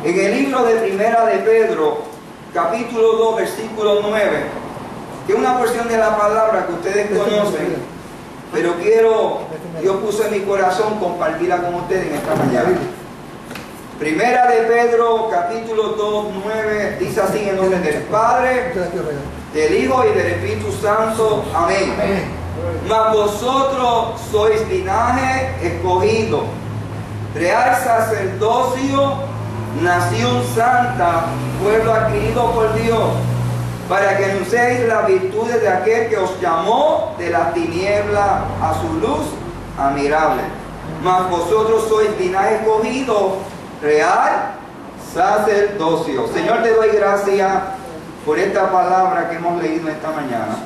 En el libro de Primera de Pedro, capítulo 2, versículo 9, que es una porción de la palabra que ustedes conocen, pero Dios puso en mi corazón compartirla con ustedes en esta mañana. Primera de Pedro, capítulo 2, 9, dice así en el nombre del Padre, del Hijo y del Espíritu Santo. Amén. Mas vosotros sois linaje escogido, real sacerdocio, nación santa, pueblo adquirido por Dios, para que anunciéis las virtudes de aquel que os llamó de la tiniebla a su luz admirable. Mas vosotros sois linaje escogido, real sacerdocio. Señor, te doy gracias por esta palabra que hemos leído esta mañana.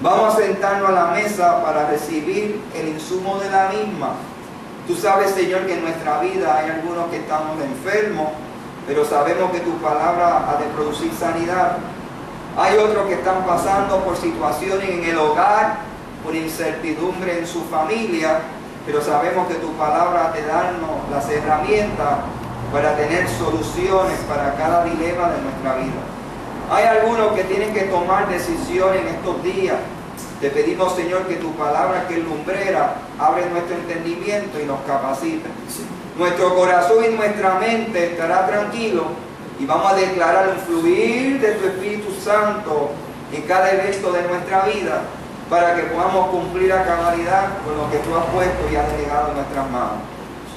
Vamos a sentarnos a la mesa para recibir el insumo de la misma. Tú sabes, Señor, que en nuestra vida hay algunos que estamos enfermos, pero sabemos que tu palabra ha de producir sanidad. Hay otros que están pasando por situaciones en el hogar, por incertidumbre en su familia, pero sabemos que tu palabra ha de darnos las herramientas para tener soluciones para cada dilema de nuestra vida. Hay algunos que tienen que tomar decisiones en estos días. Te pedimos, Señor, que tu palabra, que es lumbrera, abre nuestro entendimiento y nos capacite. Nuestro corazón y nuestra mente estará tranquilo y vamos a declarar un fluir de tu Espíritu Santo en cada evento de nuestra vida para que podamos cumplir a cabalidad con lo que tú has puesto y has delegado en nuestras manos.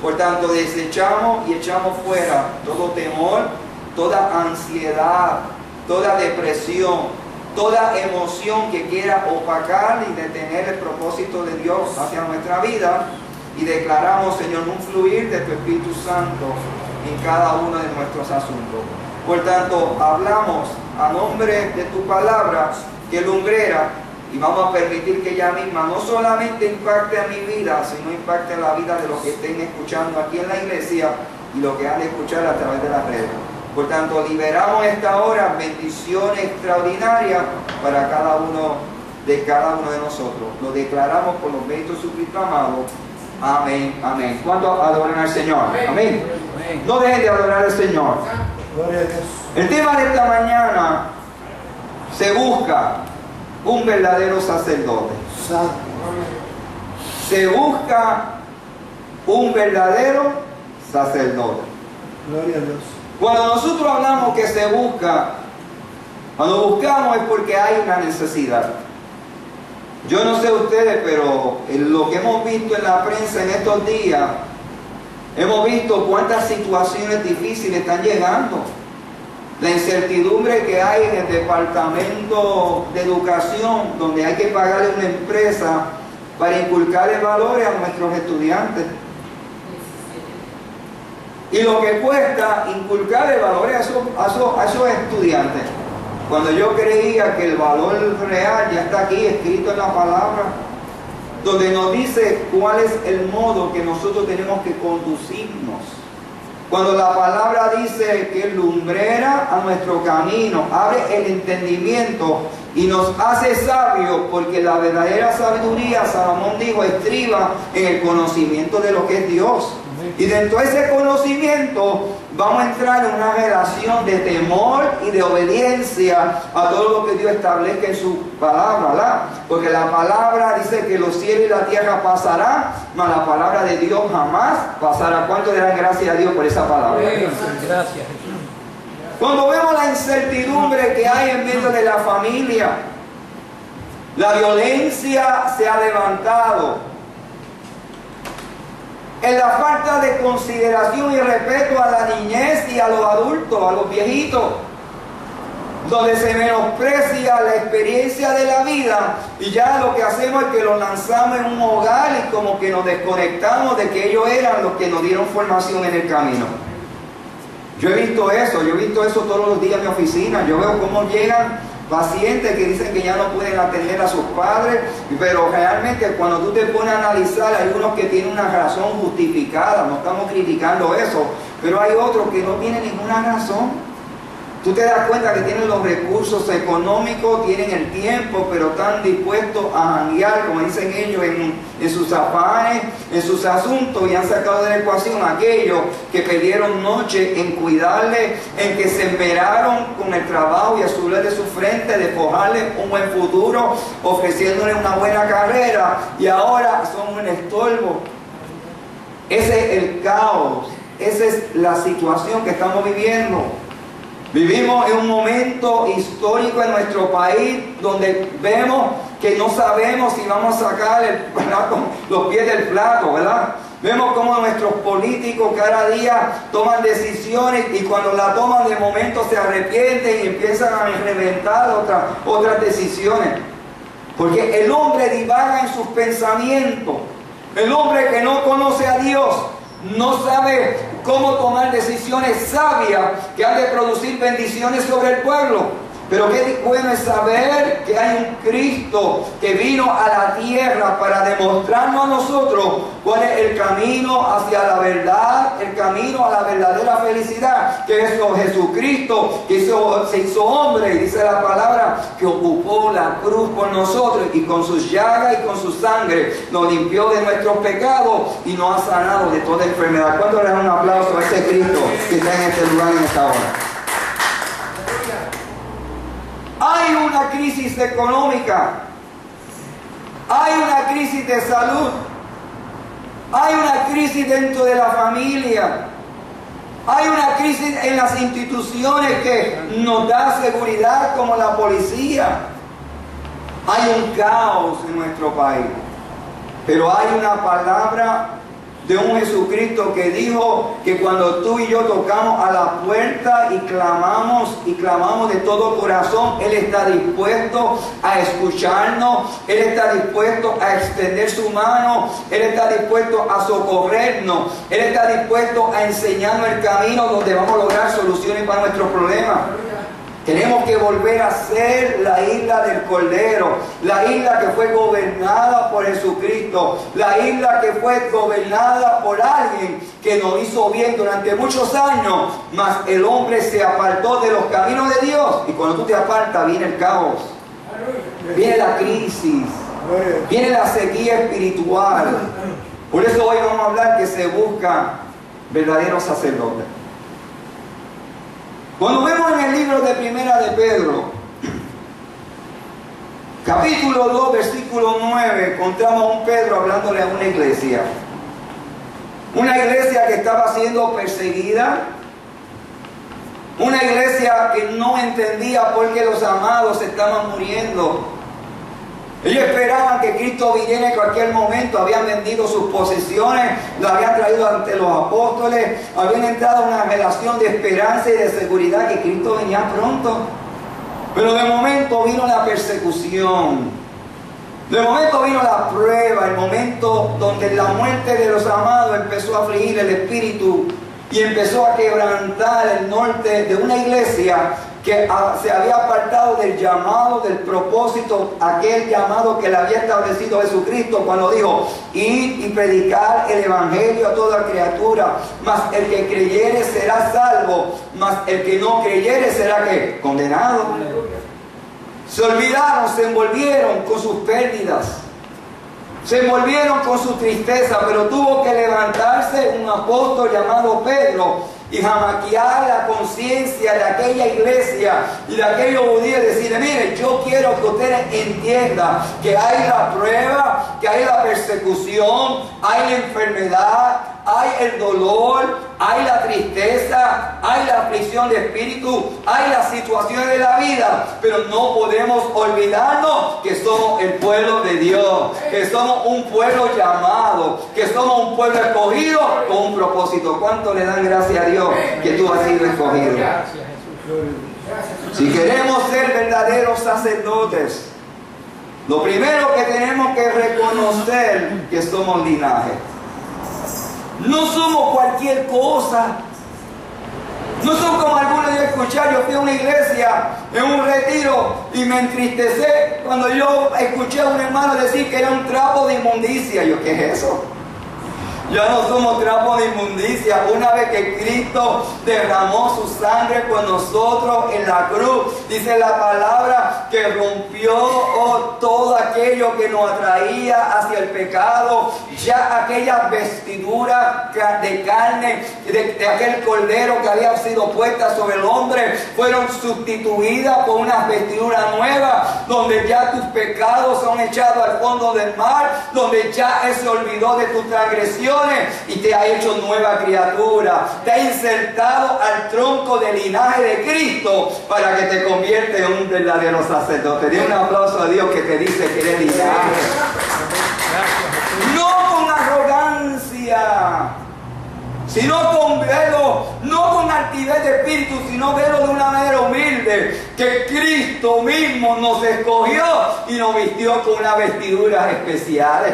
Por tanto, desechamos y echamos fuera todo temor, toda ansiedad, toda depresión, toda emoción que quiera opacar y detener el propósito de Dios hacia nuestra vida, y declaramos, Señor, un fluir de tu Espíritu Santo en cada uno de nuestros asuntos. Por tanto, hablamos a nombre de tu palabra, que es lumbrera, y vamos a permitir que ella misma no solamente impacte a mi vida, sino impacte en la vida de los que estén escuchando aquí en la iglesia y los que han de escuchar a través de las redes. Por tanto, liberamos esta hora bendiciones extraordinarias para cada uno de nosotros. Lo declaramos por los méritos de su Cristo amado. Amén, amén. ¿Cuánto adoran al Señor? Amén. Amén. No dejen de adorar al Señor. Gloria a Dios. El tema de esta mañana: se busca un verdadero sacerdote. Se busca un verdadero sacerdote. Gloria a Dios. Cuando nosotros hablamos que se busca, cuando buscamos es porque hay una necesidad. Yo no sé ustedes, pero en lo que hemos visto en la prensa en estos días, hemos visto cuántas situaciones difíciles están llegando. La incertidumbre que hay en el departamento de educación, donde hay que pagarle a una empresa para inculcarle valores a nuestros estudiantes. Y lo que cuesta inculcarle valores a esos estudiantes. Cuando yo creía que el valor real ya está aquí escrito en la palabra, donde nos dice cuál es el modo que nosotros tenemos que conducirnos. Cuando la palabra dice que es lumbrera a nuestro camino, abre el entendimiento y nos hace sabios, porque la verdadera sabiduría, Salomón dijo, estriba en el conocimiento de lo que es Dios. Y dentro de ese conocimiento vamos a entrar en una relación de temor y de obediencia a todo lo que Dios establezca en su palabra, ¿verdad? Porque la palabra dice que los cielos y la tierra pasarán, mas la palabra de Dios jamás pasará. ¿Cuánto le dan gracias a Dios por esa palabra? Gracias. Cuando vemos la incertidumbre que hay en medio de la familia, la violencia se ha levantado. En la falta de consideración y respeto a la niñez y a los adultos, a los viejitos, donde se menosprecia la experiencia de la vida y ya lo que hacemos es que los lanzamos en un hogar y como que nos desconectamos de que ellos eran los que nos dieron formación en el camino. Yo he visto eso todos los días en mi oficina. Yo veo cómo llegan pacientes que dicen que ya no pueden atender a sus padres, pero realmente cuando tú te pones a analizar, hay unos que tienen una razón justificada, no estamos criticando eso, pero hay otros que no tienen ninguna razón. Tú te das cuenta que tienen los recursos económicos, tienen el tiempo, pero están dispuestos a janguear, como dicen ellos, en sus afanes, en sus asuntos, y han sacado de la ecuación aquellos que perdieron noche en cuidarle, en que se esmeraron con el trabajo y a subir de su frente, de forjarle un buen futuro, ofreciéndole una buena carrera, y ahora son un estorbo. Ese es el caos, esa es la situación que estamos viviendo. Vivimos en un momento histórico en nuestro país donde vemos que no sabemos si vamos a sacar los pies del plato, ¿verdad? Vemos cómo nuestros políticos cada día toman decisiones y cuando la toman de momento se arrepienten y empiezan a implementar otras decisiones. Porque el hombre divaga en sus pensamientos. El hombre que no conoce a Dios no sabe cómo tomar decisiones sabias que han de producir bendiciones sobre el pueblo. Pero qué bueno es saber que hay un Cristo que vino a la tierra para demostrarnos a nosotros cuál es el camino hacia la verdad, el camino a la verdadera felicidad, que es Jesucristo, que se hizo hombre, y dice la palabra, que ocupó la cruz por nosotros y con sus llagas y con su sangre nos limpió de nuestros pecados y nos ha sanado de toda enfermedad. ¿Cuánto le dan un aplauso a ese Cristo que está en este lugar en esta hora? Hay una crisis económica, hay una crisis de salud, hay una crisis dentro de la familia, hay una crisis en las instituciones que nos da seguridad como la policía. Hay un caos en nuestro país, pero hay una palabra de un Jesucristo que dijo que cuando tú y yo tocamos a la puerta y clamamos de todo corazón, Él está dispuesto a escucharnos, Él está dispuesto a extender su mano, Él está dispuesto a socorrernos, Él está dispuesto a enseñarnos el camino donde vamos a lograr soluciones para nuestros problemas. Tenemos que volver a ser la isla del Cordero, la isla que fue gobernada por Jesucristo, la isla que fue gobernada por alguien que nos hizo bien durante muchos años, mas el hombre se apartó de los caminos de Dios, y cuando tú te apartas viene el caos, viene la crisis, viene la sequía espiritual. Por eso hoy vamos a hablar que se buscan verdaderos sacerdotes. Cuando vemos en el libro de Primera de Pedro, capítulo 2, versículo 9, encontramos a un Pedro hablándole a una iglesia que estaba siendo perseguida, una iglesia que no entendía por qué los amados estaban muriendo. Ellos esperaban que Cristo viniera en cualquier momento, habían vendido sus posesiones, lo habían traído ante los apóstoles, habían entrado en una relación de esperanza y de seguridad que Cristo venía pronto. Pero de momento vino la persecución, de momento vino la prueba, el momento donde la muerte de los amados empezó a afligir el espíritu y empezó a quebrantar el norte de una iglesia que se había apartado del llamado, del propósito, aquel llamado que le había establecido Jesucristo cuando dijo: id y predicar el evangelio a toda criatura, mas el que creyere será salvo, mas el que no creyere será ¿qué? Condenado. Se olvidaron, se envolvieron con sus pérdidas, se envolvieron con su tristeza, pero tuvo que levantarse un apóstol llamado Pedro y jamaquear la conciencia de aquella iglesia y de aquellos judíos y decirle: miren, yo quiero que ustedes entiendan que hay la prueba, que hay la persecución, hay la enfermedad, hay el dolor, hay la tristeza, hay la aflicción de espíritu, hay las situaciones de la vida, pero no podemos olvidarnos que somos el pueblo de Dios, que somos un pueblo llamado, que somos un pueblo escogido con un propósito. ¿Cuánto le dan gracias a Dios que tú has sido escogido? Si queremos ser verdaderos sacerdotes, lo primero que tenemos que reconocer que somos linaje. No somos cualquier cosa. No son como algunos yo escuchar. Yo fui a una iglesia en un retiro y me entristecé cuando yo escuché a un hermano decir que era un trapo de inmundicia. Yo, ¿qué es eso? Ya no somos trapo de inmundicia. Una vez que Cristo derramó su sangre por nosotros en la cruz, dice la palabra que rompió todo aquello que nos atraía hacia el pecado. Ya aquellas vestiduras de carne de aquel cordero que había sido puesta sobre el hombre fueron sustituidas por unas vestiduras nuevas, donde ya tus pecados son echados al fondo del mar, donde ya Él se olvidó de tus transgresiones y te ha hecho nueva criatura. Te ha insertado al tronco del linaje de Cristo para que te convierta en un verdadero sacerdote. Dé un aplauso a Dios que te dice que eres linaje. No con arrogancia, sino con velo, no con altivez de espíritu, sino velo de una manera humilde, que Cristo mismo nos escogió y nos vistió con unas vestiduras especiales.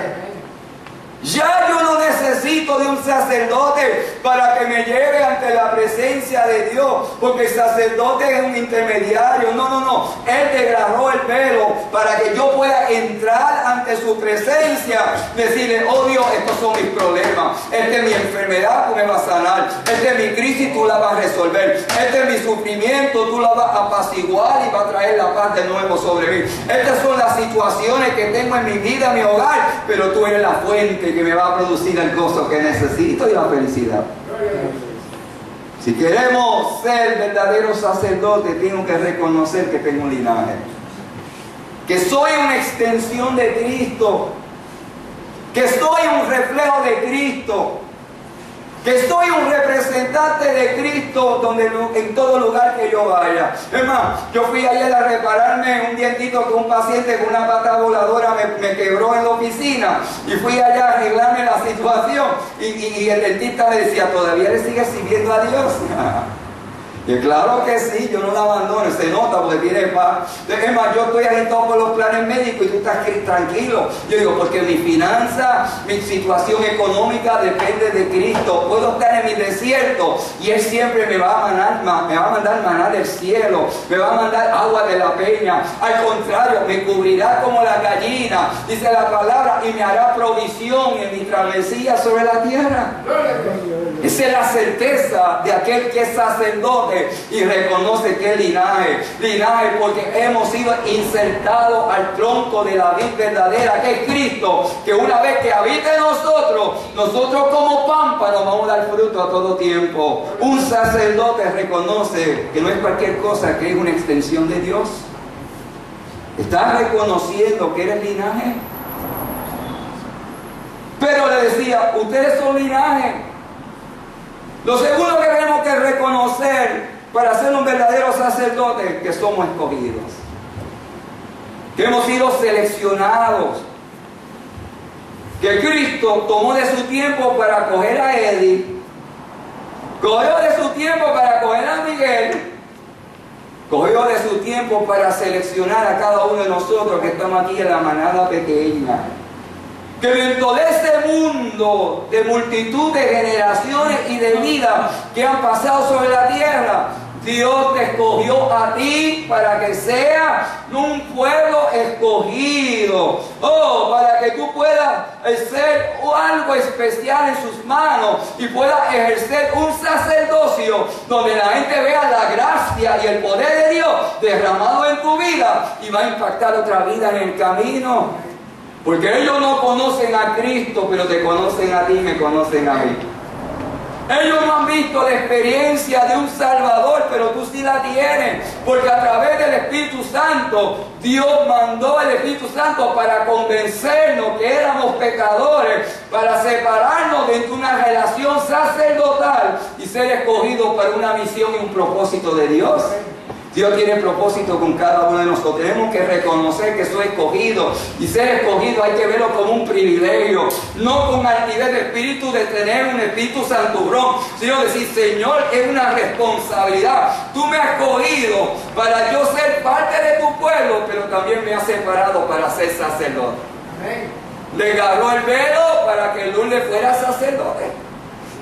Ya yo no necesito de un sacerdote para que me lleve ante la presencia de Dios, porque el sacerdote es un intermediario. No. Él desgarró el velo para que yo pueda entrar ante su presencia, decirle: oh Dios, estos son mis problemas, esta es mi enfermedad, tú me vas a sanar, esta es mi crisis, tú la vas a resolver, este es mi sufrimiento, tú la vas a apaciguar y vas a traer la paz de nuevo sobre mí. Estas son las situaciones que tengo en mi vida, en mi hogar, pero tú eres la fuente que me va a producir el gozo que necesito y la felicidad. Si queremos ser verdaderos sacerdotes, tengo que reconocer que tengo un linaje, que soy una extensión de Cristo, que soy un reflejo de Cristo, que soy un representante de Cristo en todo lugar que yo vaya. Es más, yo fui ayer a repararme un dientito que un paciente con una pata voladora me quebró en la oficina, y fui allá a arreglarme la situación y el dentista me decía: ¿todavía le sigues sirviendo a Dios? Y claro que sí, yo no la abandono, se nota porque tiene paz. Es más, yo estoy agitado por los planes médicos y tú estás tranquilo. Yo digo, porque mi finanza, mi situación económica depende de Cristo. Puedo estar en mi desierto y Él siempre me va a mandar maná del cielo, me va a mandar agua de la peña. Al contrario, me cubrirá como la gallina, dice la palabra, y me hará provisión en mi travesía sobre la tierra. Esa es la certeza de aquel que es sacerdote y reconoce que es linaje porque hemos sido insertados al tronco de la vid verdadera, que es Cristo, que una vez que habita en nosotros como pámpanos vamos a dar fruto a todo tiempo. Un sacerdote reconoce que no es cualquier cosa, que es una extensión de Dios. ¿Estás reconociendo que eres linaje? Pero le decía, ustedes son linaje. Lo segundo que tenemos que reconocer para ser un verdadero sacerdote, que somos escogidos, que hemos sido seleccionados, que Cristo tomó de su tiempo para coger a Eddie, cogió de su tiempo para coger a Miguel, cogió de su tiempo para seleccionar a cada uno de nosotros que estamos aquí en la manada pequeña. Que dentro de este mundo de multitud de generaciones y de vidas que han pasado sobre la tierra, Dios te escogió a ti para que seas un pueblo escogido. Para que tú puedas ser algo especial en sus manos y puedas ejercer un sacerdocio donde la gente vea la gracia y el poder de Dios derramado en tu vida y va a impactar otra vida en el camino. Porque ellos no conocen a Cristo, pero te conocen a ti y me conocen a mí. Ellos no han visto la experiencia de un Salvador, pero tú sí la tienes. Porque a través del Espíritu Santo, Dios mandó el Espíritu Santo para convencernos que éramos pecadores, para separarnos de una relación sacerdotal y ser escogidos para una misión y un propósito de Dios. Dios tiene propósito con cada uno de nosotros. Tenemos que reconocer que soy escogido. Y ser escogido hay que verlo como un privilegio. No con altivez de espíritu de tener un espíritu santurrón, sino decir: Señor, es una responsabilidad. Tú me has escogido para yo ser parte de tu pueblo, pero también me has separado para ser sacerdote. Le agarró el velo para que Lourdes fuera sacerdote.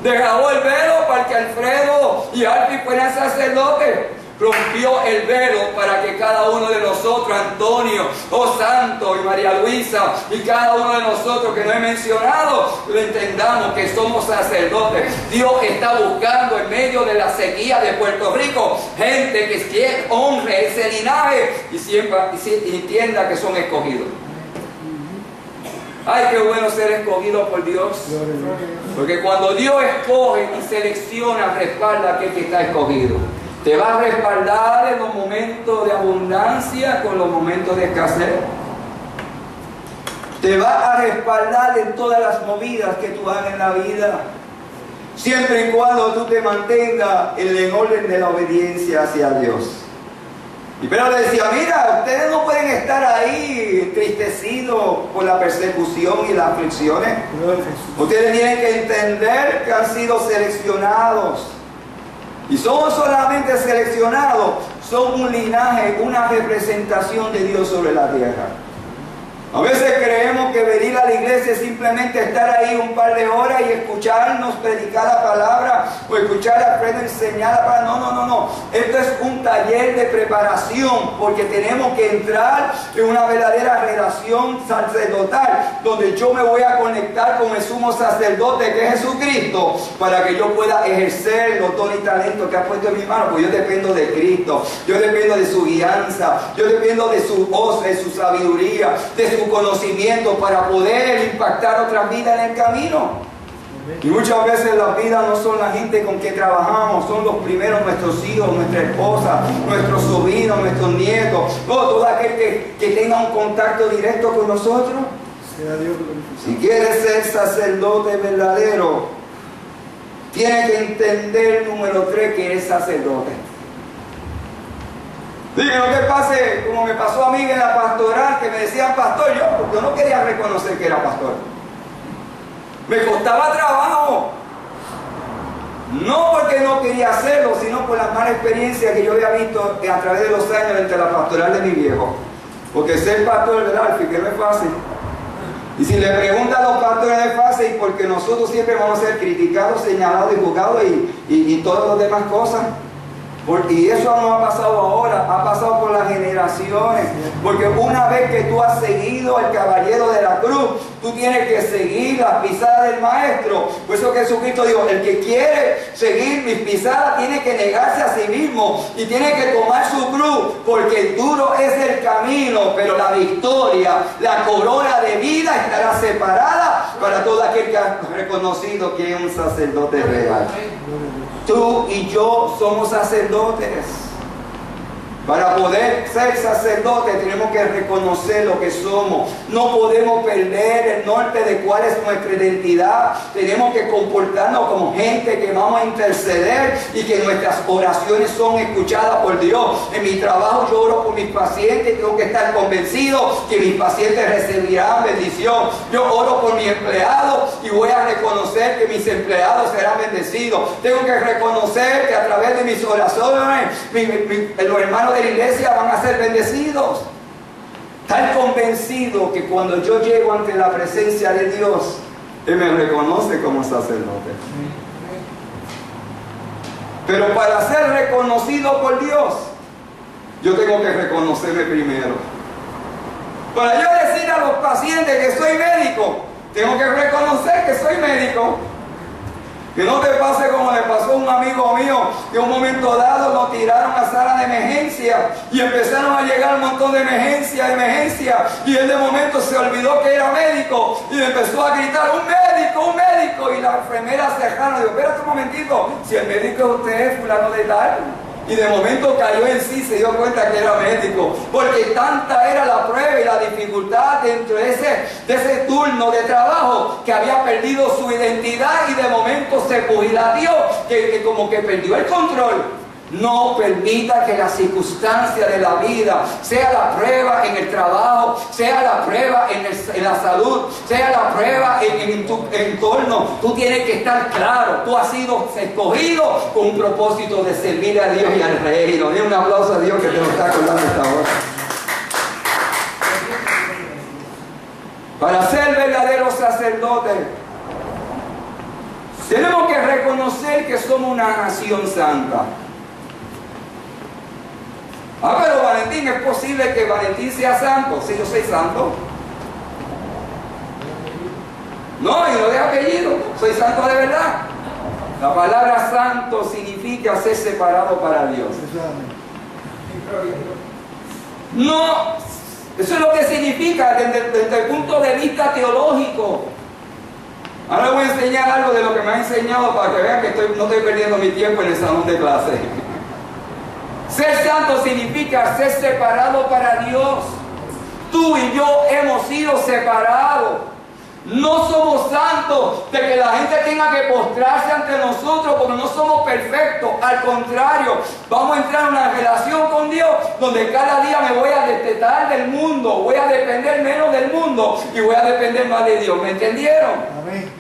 Le agarró el velo para que Alfredo y Alfie fueran sacerdotes. rompió el velo para que cada uno de nosotros, Antonio, Santo y María Luisa, y cada uno de nosotros que no he mencionado, lo entendamos que somos sacerdotes. Dios está buscando en medio de la sequía de Puerto Rico gente que honre ese linaje y siempre entienda que son escogidos. Ay, qué bueno ser escogido por Dios. Porque cuando Dios escoge y selecciona, respalda a aquel que está escogido. Te va a respaldar en los momentos de abundancia con los momentos de escasez. Te va a respaldar en todas las movidas que tú hagas en la vida. Siempre y cuando tú te mantengas en el orden de la obediencia hacia Dios. Y Pedro le decía, mira, ustedes no pueden estar ahí entristecidos por la persecución y las aflicciones. Ustedes tienen que entender que han sido seleccionados. Y son solamente seleccionados, son un linaje, una representación de Dios sobre la tierra. A veces creemos que venir a la iglesia es simplemente estar ahí un par de horas y escucharnos predicar la palabra o escuchar a Alfredo enseñar la palabra. No. Esto es un taller de preparación porque tenemos que entrar en una verdadera relación sacerdotal donde yo me voy a conectar con el sumo sacerdote que es Jesucristo para que yo pueda ejercer los dones y talentos que ha puesto en mi mano. Porque yo dependo de Cristo, yo dependo de su guianza, yo dependo de su voz, de su sabiduría, de su conocimiento para poder impactar otras vidas en el camino. Y muchas veces las vidas no son la gente con que trabajamos, son los primeros nuestros hijos, nuestra esposa, nuestros sobrinos, nuestros nietos, todo aquel que tenga un contacto directo con nosotros. Si quieres ser sacerdote verdadero, tienes que entender, número 3, que eres sacerdote. Dije, no te pase como me pasó a mí en la pastoral, que me decían pastor, yo no quería reconocer que era pastor. Me costaba trabajo. No porque no quería hacerlo, sino por la mala experiencia que yo había visto a través de los años entre la pastoral de mi viejo. Porque ser pastor del Alfi, que no es fácil. Y si le preguntan a los pastores, no es fácil, porque nosotros siempre vamos a ser criticados, señalados y juzgados y todas las demás cosas. Y eso no ha pasado ahora, ha pasado por las generaciones. Porque una vez que tú has seguido al caballero de la cruz, tú tienes que seguir las pisadas del maestro. Por eso que Jesucristo dijo, el que quiere seguir mis pisadas tiene que negarse a sí mismo y tiene que tomar su cruz, porque el duro es el camino, pero la victoria, la corona de vida estará separada para todo aquel que ha reconocido que es un sacerdote real. Tú y yo somos sacerdotes. Para poder ser sacerdotes tenemos que reconocer lo que somos. No podemos perder el norte de cuál es nuestra identidad. Tenemos que comportarnos como gente que vamos a interceder y que nuestras oraciones son escuchadas por Dios. En mi trabajo yo oro por mis pacientes y tengo que estar convencido que mis pacientes recibirán bendición. Yo oro por mi empleado y voy a reconocer que mis empleados serán bendecidos. Tengo que reconocer que a través de mis oraciones los hermanos de la iglesia van a ser bendecidos. Tan convencido que cuando yo llego ante la presencia de Dios, Él me reconoce como sacerdote. Pero para ser reconocido por Dios, yo tengo que reconocerme primero. Para yo decir a los pacientes que soy médico, tengo que reconocer que soy médico. Que no te pase como le pasó a un amigo mío, que en un momento dado lo tiraron a sala de emergencia y empezaron a llegar un montón de emergencia, y él de momento se olvidó que era médico y empezó a gritar, ¡un médico! Y la enfermera cercana le dijo, espérate un momentito, si el médico es usted, fulano de tal. Y de momento cayó en sí, se dio cuenta que era médico, porque tanta era la prueba y la dificultad dentro de ese turno de trabajo, que había perdido su identidad y de momento se pugilateó, que como que perdió el control. No permita que la circunstancia de la vida, sea la prueba en el trabajo, sea la prueba en la salud, sea la prueba en tu entorno. Tú tienes que estar claro, tú has sido escogido con un propósito de servir a Dios y al reino. Dé un aplauso a Dios que te lo está acordando esta hora. Para ser verdaderos sacerdotes, tenemos que reconocer que somos una nación santa. Ah, pero Valentín, ¿es posible que Valentín sea santo? Sí, yo soy santo. No, y no de apellido, soy santo de verdad. La palabra santo significa ser separado para Dios. No, eso es lo que significa desde el punto de vista teológico. Ahora voy a enseñar algo de lo que me ha enseñado para que vean que no estoy perdiendo mi tiempo en el salón de clase. Ser santo significa ser separado para Dios. Tú y yo hemos sido separados. No somos santos de que la gente tenga que postrarse ante nosotros porque no somos perfectos. Al contrario, vamos a entrar en una relación con Dios donde cada día me voy a destetar del mundo, voy a depender menos del mundo y voy a depender más de Dios. ¿Me entendieron? Amén.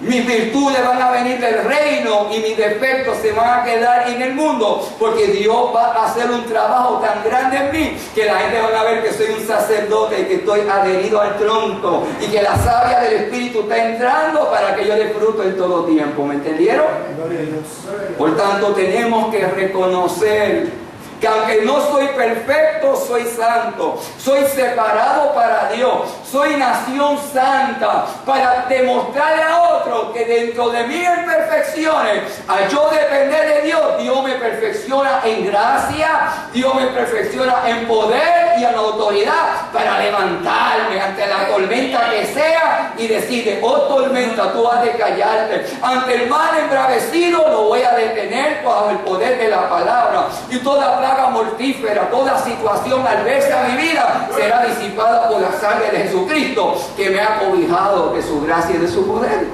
Mis virtudes van a venir del reino y mis defectos se van a quedar en el mundo porque Dios va a hacer un trabajo tan grande en mí que la gente va a ver que soy un sacerdote y que estoy adherido al tronco y que la savia del Espíritu está entrando para que yo dé fruto en todo tiempo. ¿Me entendieron? Gloria a Dios. Por tanto, tenemos que reconocer que aunque no soy perfecto, soy santo, soy separado para Dios, soy nación santa, para demostrarle a otros que dentro de mis imperfecciones, al yo depender de Dios, Dios me perfecciona en gracia, Dios me perfecciona en poder y en autoridad para levantarme ante la tormenta que sea y decirle: oh tormenta, tú has de callarte, ante el mal embravecido lo voy a detener bajo el poder de la palabra, y toda plaga mortífera, toda situación adversa a mi vida será disipada por la sangre de Jesucristo que me ha cobijado de su gracia y de su poder.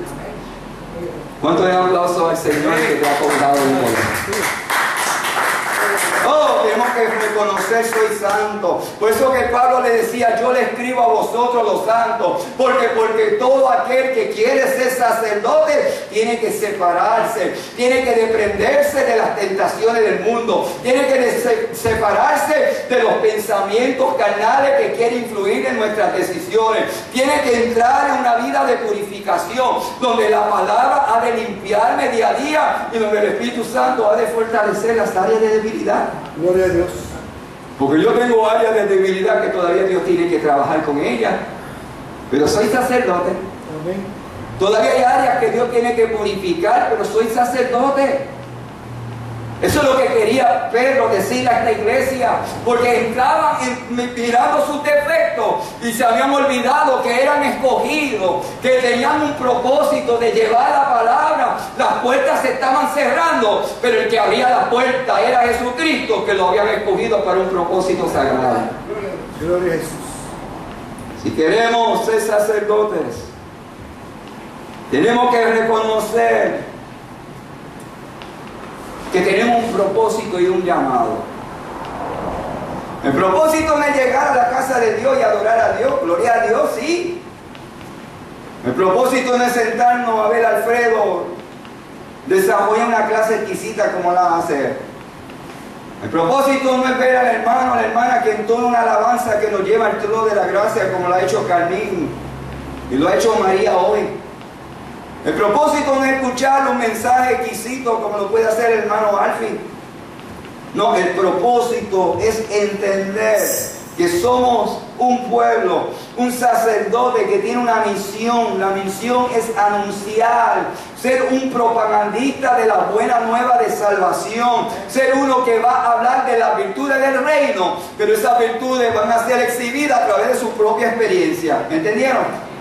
¿Cuánto le han aplauso al Señor que te ha cobijado de su poder? Oh, tenemos que reconocer soy santo. Por eso que Pablo le decía: yo le escribo a vosotros los santos, porque todo aquel que quiere ser sacerdote tiene que separarse, tiene que desprenderse de las tentaciones del mundo, tiene que separarse de los pensamientos carnales que quieren influir en nuestras decisiones, tiene que entrar en una vida de purificación donde la palabra ha de limpiarme día a día y donde el Espíritu Santo ha de fortalecer las áreas de debilidad. Gloria a Dios. Porque yo tengo áreas de debilidad que todavía Dios tiene que trabajar con ellas. Pero soy sacerdote. Amén. Todavía hay áreas que Dios tiene que purificar, pero soy sacerdote. Eso es lo que quería Pedro decirle a esta iglesia, porque entraban mirando sus defectos y se habían olvidado que eran escogidos, que tenían un propósito de llevar la palabra. Las puertas se estaban cerrando, pero el que abría la puerta era Jesucristo, que lo habían escogido para un propósito sagrado. Gloria a Jesús. Si queremos ser sacerdotes, tenemos que reconocer que tenemos un propósito y un llamado. El propósito no es llegar a la casa de Dios y adorar a Dios, gloria a Dios, sí. El propósito no es sentarnos a ver a Alfredo desarrollar una clase exquisita como la va a hacer. El propósito no es ver al hermano o a la hermana que entona una alabanza que nos lleva al trono de la gracia como lo ha hecho Carmín y lo ha hecho María hoy. El propósito no es escuchar un mensaje exquisito como lo puede hacer el hermano Alfie. No, el propósito es entender que somos un pueblo, un sacerdote que tiene una misión. La misión es anunciar, ser un propagandista de la buena nueva de salvación, ser uno que va a hablar de las virtudes del reino, pero esas virtudes van a ser exhibidas a través de su propia experiencia. ¿Me entendieron?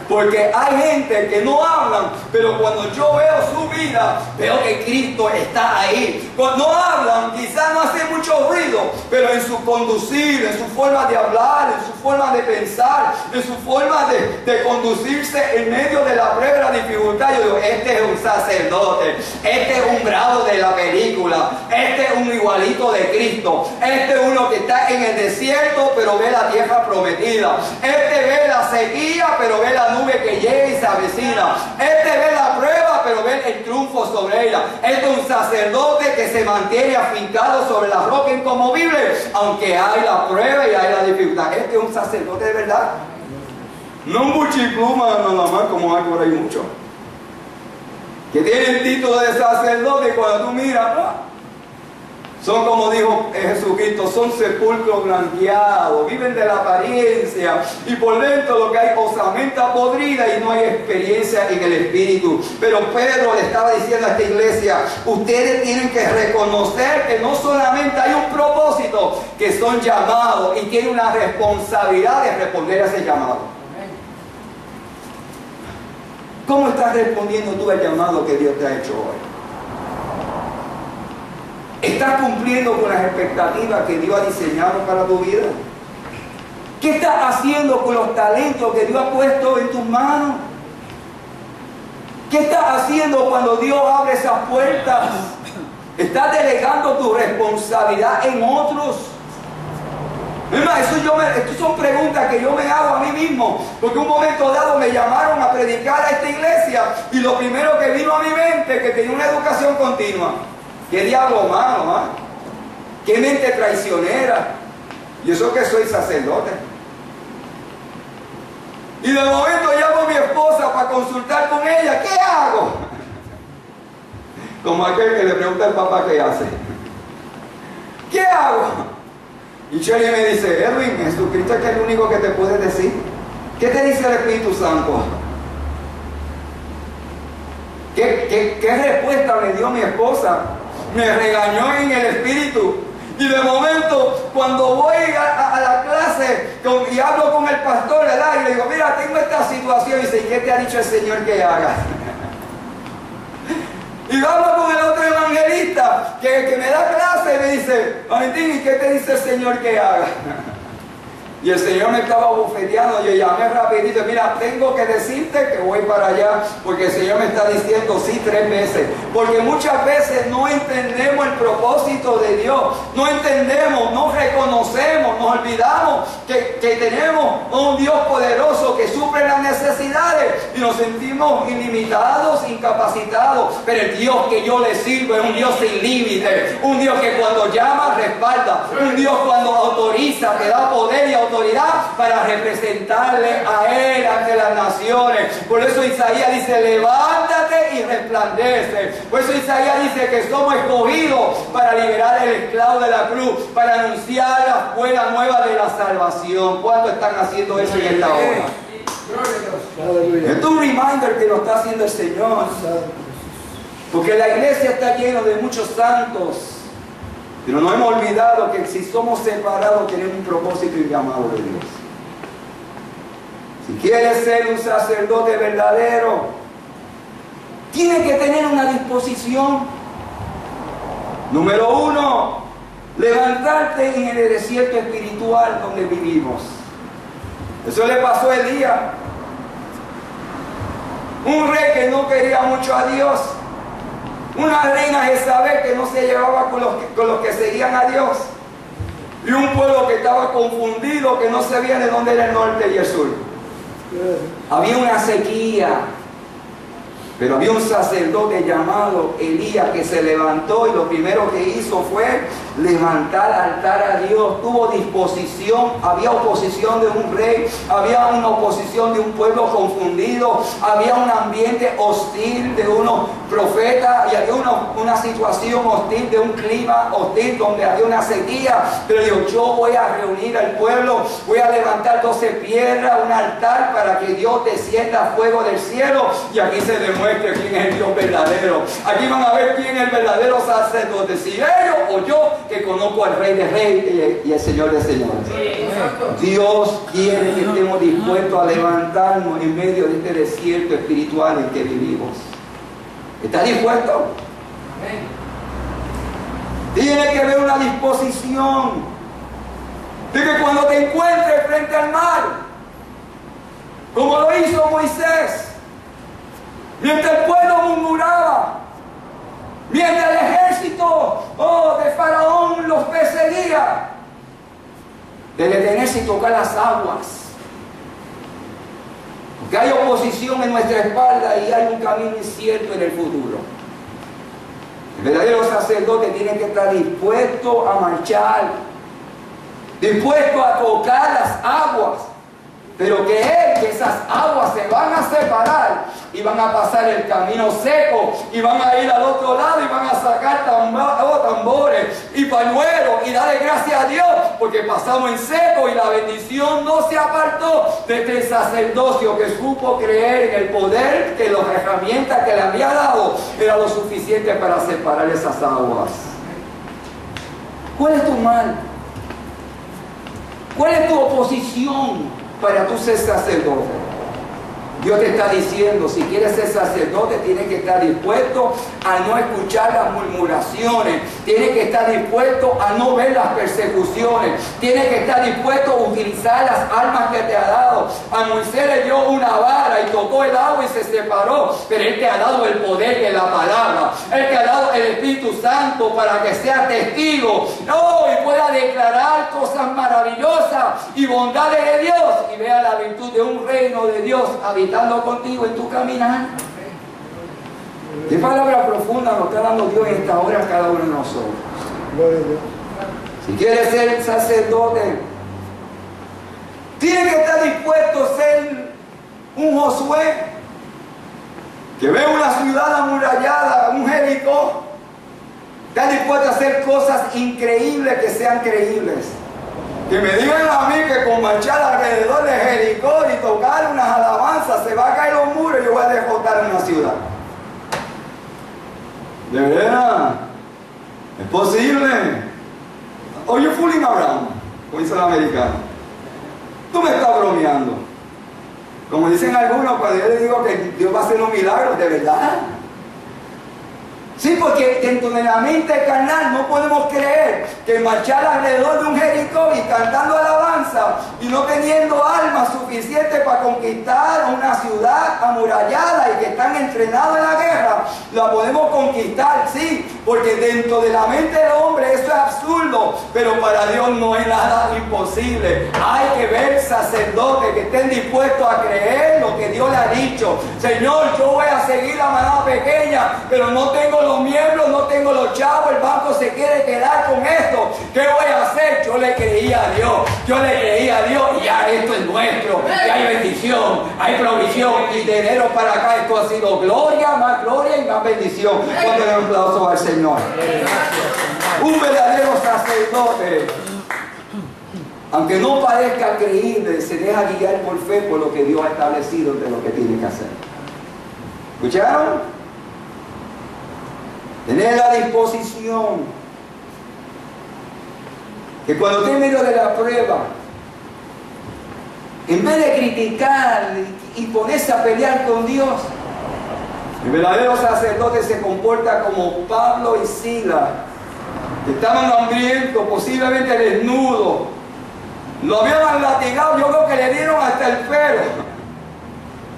Porque hay gente que no hablan, pero cuando yo veo su vida, veo que Cristo está ahí. Cuando hablan, quizás no hace mucho ruido, pero en su conducir, en su forma de hablar, en su forma de pensar, en su forma de conducirse en medio de la prueba y la dificultad, yo digo: este es un sacerdote, este es un bravo de la película, este es un igualito de Cristo, este es uno que está en el desierto, pero ve la tierra prometida, este ve la sequía, pero ve la nube que llega y se avecina, este ve la prueba, pero ve el triunfo sobre ella. Este es un sacerdote que se mantiene afincado sobre la roca inconmovible, aunque hay la prueba y hay la dificultad. Este es un sacerdote de verdad, no un buchipluma nada más como hay por ahí mucho, que tiene el título de sacerdote y cuando tú miras, Son, como dijo Jesucristo, son sepulcros blanqueados, viven de la apariencia y por dentro lo que hay osamenta podrida y no hay experiencia en el Espíritu. Pero Pedro le estaba diciendo a esta iglesia, ustedes tienen que reconocer que no solamente hay un propósito, que son llamados y tienen una responsabilidad de responder a ese llamado. ¿Cómo estás respondiendo tú al llamado que Dios te ha hecho hoy? ¿Estás cumpliendo con las expectativas que Dios ha diseñado para tu vida? ¿Qué estás haciendo con los talentos que Dios ha puesto en tus manos? ¿Qué estás haciendo cuando Dios abre esas puertas? ¿Estás delegando tu responsabilidad en otros? Estas son preguntas que yo me hago a mí mismo, porque un momento dado me llamaron a predicar a esta iglesia y lo primero que vino a mi mente es que tenía una educación continua. ¡Qué diablo malo! ¡Qué mente traicionera! Y eso que soy sacerdote. Y de momento llamo a mi esposa para consultar con ella. ¿Qué hago? Como aquel que le pregunta al papá qué hace. ¿Qué hago? Y Shelly me dice, Edwin, Jesucristo es el único que te puede decir. ¿Qué te dice el Espíritu Santo? ¿Qué respuesta me dio mi esposa? Me regañó en el espíritu. Y de momento, cuando voy a la clase y hablo con el pastor, ¿verdad? Y le digo, mira, tengo esta situación. Y dice, ¿qué te ha dicho el Señor que hagas? Y hablo con el otro evangelista que me da clase y me dice, Valentín, ¿y qué te dice el Señor que haga? Y el Señor me estaba bofeteando. Yo llamé rapidito, mira, tengo que decirte que voy para allá, porque el Señor me está diciendo sí 3 veces. Porque muchas veces no entendemos el propósito de Dios, no entendemos, no reconocemos, nos olvidamos que tenemos un Dios poderoso que suple las necesidades y nos sentimos ilimitados, incapacitados. Pero el Dios que yo le sirvo es un Dios sin límites, un Dios que cuando llama respalda, un Dios cuando autoriza te da poder y autoridad para representarle a Él ante las naciones. Por eso Isaías dice, levántate y resplandece. Por eso Isaías dice que somos escogidos para liberar al esclavo de la cruz, para anunciar la buena nueva de la salvación. ¿Cuántos están haciendo eso en esta hora? Es un reminder que nos está haciendo el Señor. Porque la iglesia está llena de muchos santos. Pero no hemos olvidado que si somos separados tenemos un propósito y un llamado de Dios. Si quieres ser un sacerdote verdadero, tienes que tener una disposición. Número 1, levantarte en el desierto espiritual donde vivimos. Eso le pasó a Elías. Un rey que no quería mucho a Dios. Una reina Jezabel que no se llevaba con los que seguían a Dios. Y un pueblo que estaba confundido, que no sabía de dónde era el norte y el sur. Había una sequía. Pero había un sacerdote llamado Elías que se levantó y lo primero que hizo fue levantar altar a Dios. Tuvo disposición, había oposición de un rey, había una oposición de un pueblo confundido, había un ambiente hostil de unos profetas y había una situación hostil de un clima hostil donde había una sequía. Pero dijo, yo voy a reunir al pueblo, voy a levantar 12 piedras, un altar para que Dios descienda fuego del cielo y aquí se demuestra quién es el Dios verdadero. Aquí van a ver quién es el verdadero sacerdote, si ellos o yo, que conozco al Rey de Reyes y el Señor de Señores. Dios quiere que estemos dispuestos a levantarnos en medio de este desierto espiritual en que vivimos. ¿Estás dispuesto? Tiene que haber una disposición de que cuando te encuentres frente al mar, como lo hizo Moisés, mientras el pueblo murmuraba, mientras el ejército de Faraón los perseguía, de detenerse y tocar las aguas. Porque hay oposición en nuestra espalda y hay un camino incierto en el futuro. El verdadero sacerdote tiene que estar dispuesto a marchar, dispuesto a tocar las aguas. Pero que esas aguas se van a separar y van a pasar el camino seco y van a ir al otro lado y van a sacar tambores y para gracias a Dios porque pasamos en seco y la bendición no se apartó de este sacerdocio que supo creer en el poder, que las herramientas que le había dado era lo suficiente para separar esas aguas. ¿Cuál es tu mal? ¿Cuál es tu oposición para tú ser sacerdote? Dios te está diciendo, si quieres ser sacerdote, tienes que estar dispuesto a no escuchar las murmuraciones, tienes que estar dispuesto a no ver las persecuciones, tienes que estar dispuesto a utilizar las armas que te ha dado. A Moisés le dio una vara y tocó el agua y se separó, pero Él te ha dado el poder de la palabra, Él te ha dado el Espíritu Santo para que seas testigo, y pueda declarar cosas maravillosas y bondades de Dios y vea la virtud de un reino de Dios habitando contigo en tu caminar. ¿Qué palabra profunda nos está dando Dios en esta hora a cada uno de nosotros? Gloria a Dios. Si quieres ser sacerdote, tienes que estar dispuesto a ser un Josué que ve una ciudad amurallada, un Jericó. Está dispuesto a hacer cosas increíbles que sean creíbles. Que me digan a mí que con marchar alrededor de Jericó y tocar unas alabanzas se va a caer los muros y yo voy a derrotar una ciudad. ¿De verdad? ¿Es posible? ¿O you fooling around? Como dicen los americanos. Tú me estás bromeando. Como dicen algunos, cuando yo les digo que Dios va a hacer un milagro, ¿de verdad? Sí, porque dentro de la mente carnal no podemos creer que marchar alrededor de un Jericó y cantando alabanza y no teniendo almas suficientes para conquistar una ciudad amurallada y que están entrenados en la guerra, la podemos conquistar, sí, porque dentro de la mente del hombre eso es absurdo, pero para Dios no es nada imposible. Hay que ver sacerdotes que estén dispuestos a creer lo que Dios le ha dicho. Señor, yo voy a seguir la manada pequeña, pero no tengo los miembros, no tengo los chavos, el banco se quiere quedar con esto. ¿Qué voy a hacer? Yo le creía a Dios, y ya esto es nuestro, y hay bendición, hay provisión, y de enero para acá esto ha sido gloria y más bendición. Cuando le aplauso al Señor. Un verdadero sacerdote, aunque no parezca creíble, se deja guiar por fe por lo que Dios ha establecido de lo que tiene que hacer. ¿Escucharon? Tener la disposición que cuando esté en medio de la prueba, en vez de criticar y ponerse a pelear con Dios, el verdadero sacerdote se comporta como Pablo y Silas, que estaban hambrientos, posiblemente desnudos, lo habían latigado, yo creo que le dieron hasta el pelo.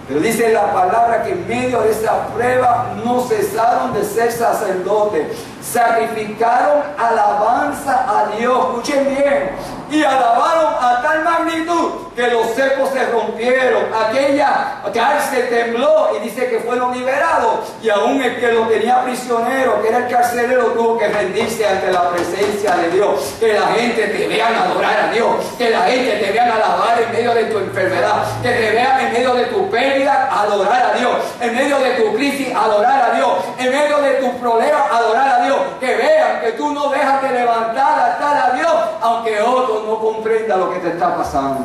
Pero dice la palabra que en medio de esa prueba no cesaron de ser sacerdotes. Sacrificaron alabanza a Dios. Escuchen bien. Y alabaron a tal magnitud que los cepos se rompieron. Aquella cárcel tembló y dice que fueron liberados. Y aún el que lo tenía prisionero, que era el carcelero, tuvo que rendirse ante la presencia de Dios. Que la gente te vean adorar a Dios. Que la gente te vean alabar en medio de tu enfermedad. Que te vean en medio de tu pérdida, adorar a Dios. En medio de tu crisis, adorar a Dios. En medio de tus problemas, adorar a Dios. Que vean que tú no dejas de levantar a Dios, aunque otros no comprendan lo que te está pasando.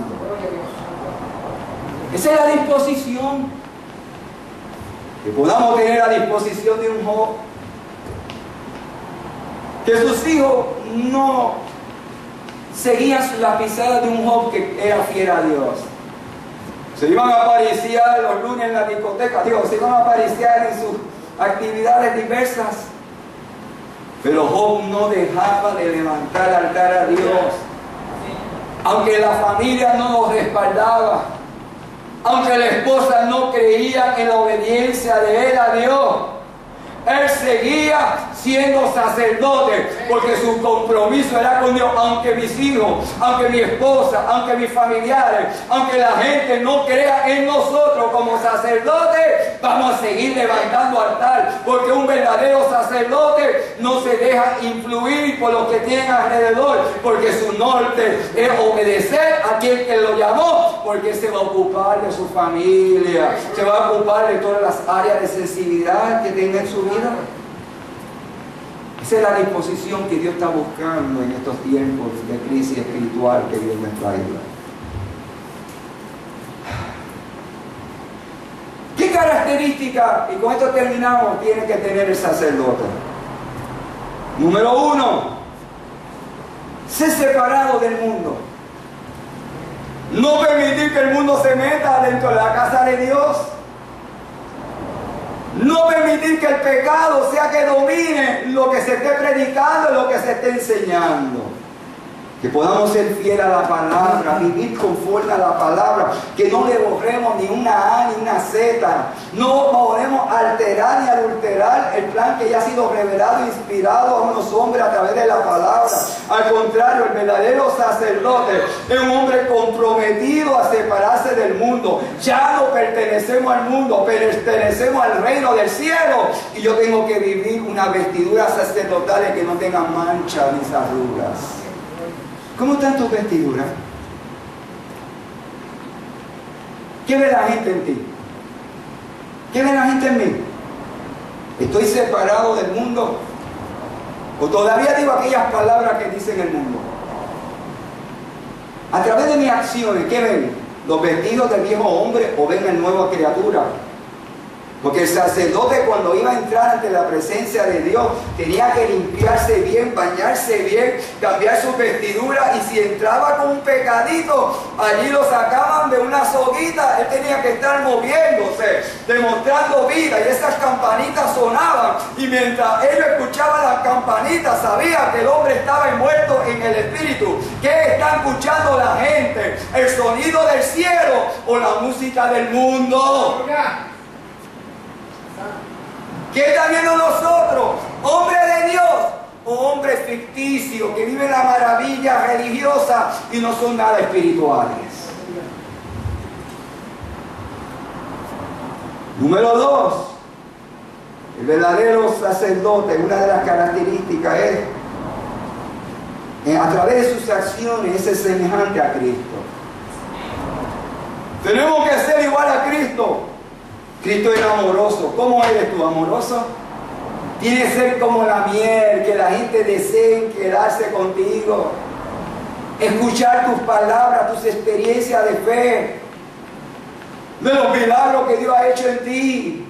Esa es la disposición. Que podamos tener la disposición de un Job. Que sus hijos no seguían las pisadas de un Job que era fiel a Dios. Se iban a apariciar los lunes en la discoteca, se iban a apariciar en sus actividades diversas. Pero Job no dejaba de levantar altar a Dios. Aunque la familia no lo respaldaba, aunque la esposa no creía en la obediencia de él a Dios, él seguía siendo sacerdote porque su compromiso era con Dios. Aunque mis hijos, aunque mi esposa, aunque mis familiares, aunque la gente no crea en nosotros como sacerdotes, vamos a seguir levantando altar, porque un verdadero sacerdote no se deja influir por los que tienen alrededor, porque su norte es obedecer a quien que lo llamó, porque se va a ocupar de su familia, se va a ocupar de todas las áreas de sensibilidad que tenga en su vida. Esa es la disposición que Dios está buscando en estos tiempos de crisis espiritual que Dios nos trae. ¿Qué características, y con esto terminamos, tiene que tener el sacerdote? Número 1, ser separado del mundo. No permitir que el mundo se meta dentro de la casa de Dios. No permitir que el pecado sea que domine lo que se esté predicando, lo que se esté enseñando. Que podamos ser fieles a la palabra, vivir conforme a la palabra, que no le borremos ni una A ni una Z, no podemos alterar ni adulterar el plan que ya ha sido revelado e inspirado a unos hombres a través de la palabra. Al contrario, el verdadero sacerdote es un hombre comprometido a separarse del mundo. Ya no pertenecemos al mundo, pertenecemos al reino del cielo. Y yo tengo que vivir una vestidura sacerdotal que no tenga manchas ni arrugas. ¿Cómo están tus vestiduras? ¿Qué ve la gente en ti? ¿Qué ve la gente en mí? ¿Estoy separado del mundo? ¿O todavía digo aquellas palabras que dicen el mundo? A través de mis acciones, ¿qué ven? ¿Los vestidos del viejo hombre o ven la nueva criatura? Porque el sacerdote, cuando iba a entrar ante la presencia de Dios, tenía que limpiarse bien, bañarse bien, cambiar su vestidura, y si entraba con un pecadito, allí lo sacaban de una soguita. Él tenía que estar moviéndose, demostrando vida, y esas campanitas sonaban, y mientras ellos escuchaban las campanitas, sabían que el hombre estaba envuelto en el espíritu. ¿Qué está escuchando la gente? ¿El sonido del cielo o la música del mundo? ¿Qué está viendo nosotros? ¿Hombre de Dios o hombres ficticios que viven la maravilla religiosa y no son nada espirituales? Número 2, el verdadero sacerdote, una de las características es, a través de sus acciones, es semejante a Cristo. Tenemos que ser igual a Cristo. Cristo era amoroso. ¿Cómo eres tú, amoroso? Tienes que ser como la miel, que la gente desee quedarse contigo. Escuchar tus palabras, tus experiencias de fe, de los milagros que Dios ha hecho en ti.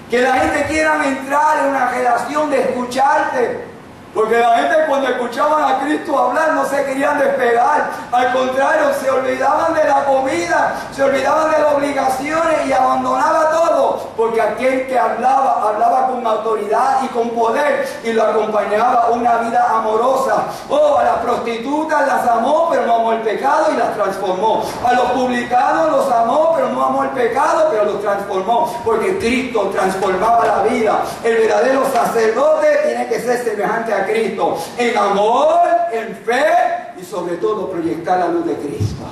Que la gente quiera entrar en una relación de escucharte. Porque la gente, cuando escuchaban a Cristo hablar, no se querían despegar. Al contrario, se olvidaban de la comida, se olvidaban de las obligaciones y abandonaba todo. Porque aquel que hablaba, hablaba con autoridad y con poder, y lo acompañaba una vida amorosa. Oh, a las prostitutas las amó, pero no amó el pecado y las transformó. A los publicanos los amó, pero no amó el pecado, pero los transformó. Porque Cristo transformaba la vida. El verdadero sacerdote tiene que ser semejante a Cristo, en amor, en fe y sobre todo proyectar la luz de Cristo.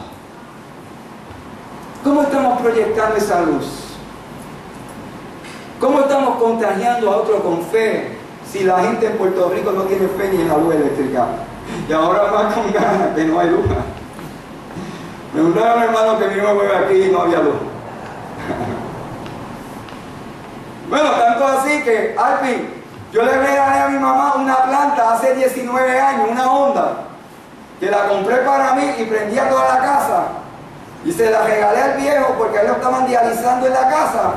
¿Cómo estamos proyectando esa luz? ¿Cómo estamos contagiando a otros con fe si la gente en Puerto Rico no tiene fe ni en la luz eléctrica? Y ahora más con ganas que no hay luz. Me contaron, hermano, que vino aquí y no había luz. Bueno, tanto así que Alvin, yo le regalé a mi mamá una planta hace 19 años, una Honda, que la compré para mí y prendía toda la casa. Y se la regalé al viejo porque a él lo estaban dializando en la casa.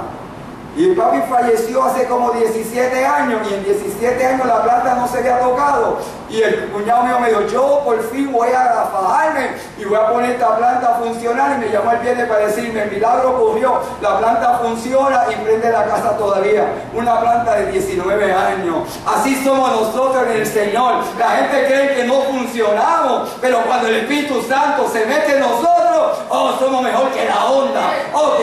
Y papi falleció hace como 17 años, y en 17 años la planta no se había tocado. Y el cuñado mío me dijo, yo por fin voy a fajarme y voy a poner esta planta a funcionar. Y me llamó el viernes para decirme, el milagro ocurrió, la planta funciona y prende la casa todavía. Una planta de 19 años. Así somos nosotros en el Señor. La gente cree que no funcionamos, pero cuando el Espíritu Santo se mete en nosotros, oh, somos mejor que la onda. Oh,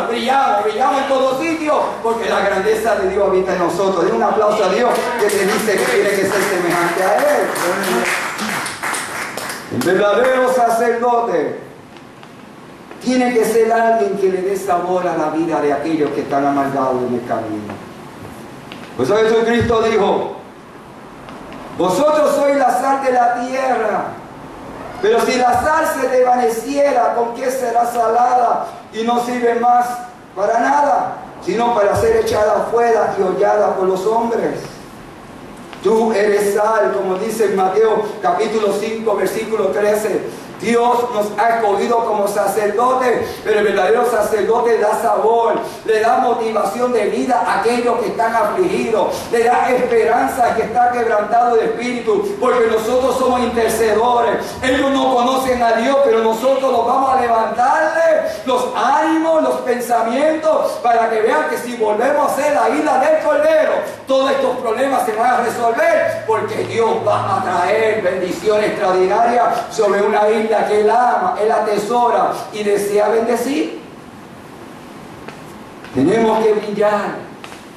brillamos en todos sitios, porque la grandeza de Dios habita en nosotros. Den un aplauso a Dios que te dice que tiene que ser semejante a Él. El verdadero sacerdote tiene que ser alguien que le dé sabor a la vida de aquellos que están amargados en el camino. Por eso Jesucristo dijo, vosotros sois la sal de la tierra, pero si la sal se desvaneciera, ¿con qué será salada? Y no sirve más para nada, sino para ser echada afuera y hollada por los hombres. Tú eres sal, como dice en Mateo capítulo 5, versículo 13. Dios nos ha escogido como sacerdotes, pero el verdadero sacerdote da sabor, le da motivación de vida a aquellos que están afligidos, le da esperanza al que está quebrantado de espíritu, porque nosotros somos intercedores. Ellos no conocen a Dios, pero nosotros los vamos a levantarle los ánimos, los pensamientos, para que vean que si volvemos a ser la isla del Cordero, todos estos problemas se van a resolver, porque Dios va a traer bendiciones extraordinarias sobre una isla que Él ama, Él atesora y desea bendecir. Tenemos que brillar.